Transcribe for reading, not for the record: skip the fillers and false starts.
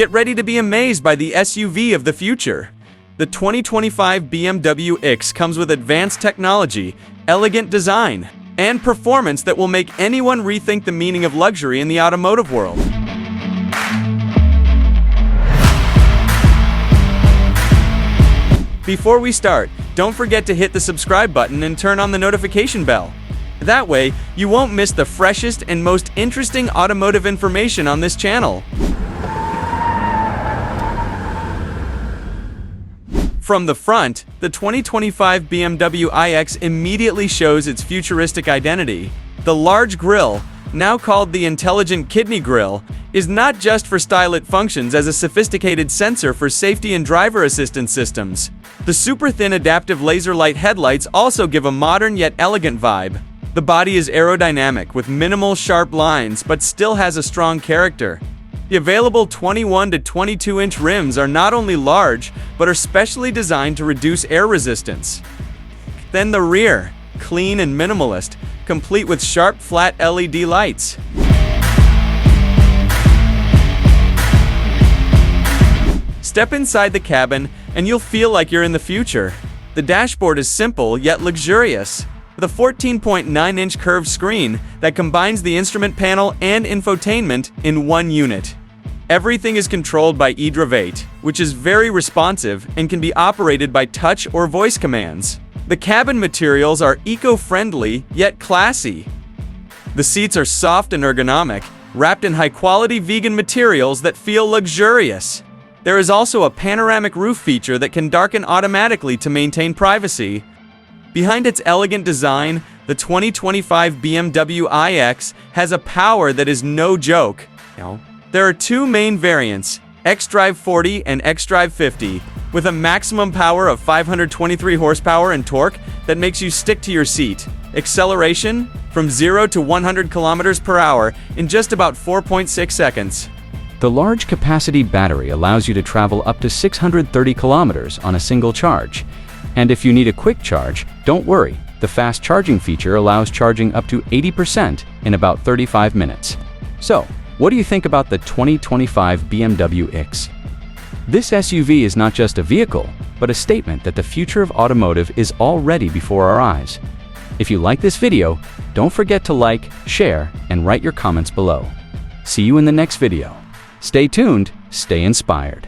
Get ready to be amazed by the SUV of the future. The 2025 BMW X comes with advanced technology, elegant design, and performance that will make anyone rethink the meaning of luxury in the automotive world. Before we start, don't forget to hit the subscribe button and turn on the notification bell. That way, you won't miss the freshest and most interesting automotive information on this channel. From the front, the 2025 BMW iX immediately shows its futuristic identity. The large grille, now called the Intelligent Kidney Grille, is not just for style, it functions as a sophisticated sensor for safety and driver assistance systems. The super-thin adaptive laser light headlights also give a modern yet elegant vibe. The body is aerodynamic with minimal sharp lines but still has a strong character. The available 21 to 22-inch rims are not only large, but are specially designed to reduce air resistance. Then the rear, clean and minimalist, complete with sharp flat LED lights. Step inside the cabin and you'll feel like you're in the future. The dashboard is simple yet luxurious, with a 14.9-inch curved screen that combines the instrument panel and infotainment in one unit. Everything is controlled by eDrive 8, which is very responsive and can be operated by touch or voice commands. The cabin materials are eco-friendly yet classy. The seats are soft and ergonomic, wrapped in high-quality vegan materials that feel luxurious. There is also a panoramic roof feature that can darken automatically to maintain privacy. Behind its elegant design, the 2025 BMW iX has a power that is no joke. There are two main variants, xDrive 40 and xDrive 50, with a maximum power of 523 horsepower and torque that makes you stick to your seat. Acceleration from 0 to 100 kilometers per hour in just about 4.6 seconds. The large capacity battery allows you to travel up to 630 kilometers on a single charge. And if you need a quick charge, don't worry, the fast charging feature allows charging up to 80% in about 35 minutes. So, what do you think about the 2025 BMW X? This SUV is not just a vehicle, but a statement that the future of automotive is already before our eyes. If you like this video, don't forget to like, share, and write your comments below. See you in the next video. Stay tuned, stay inspired.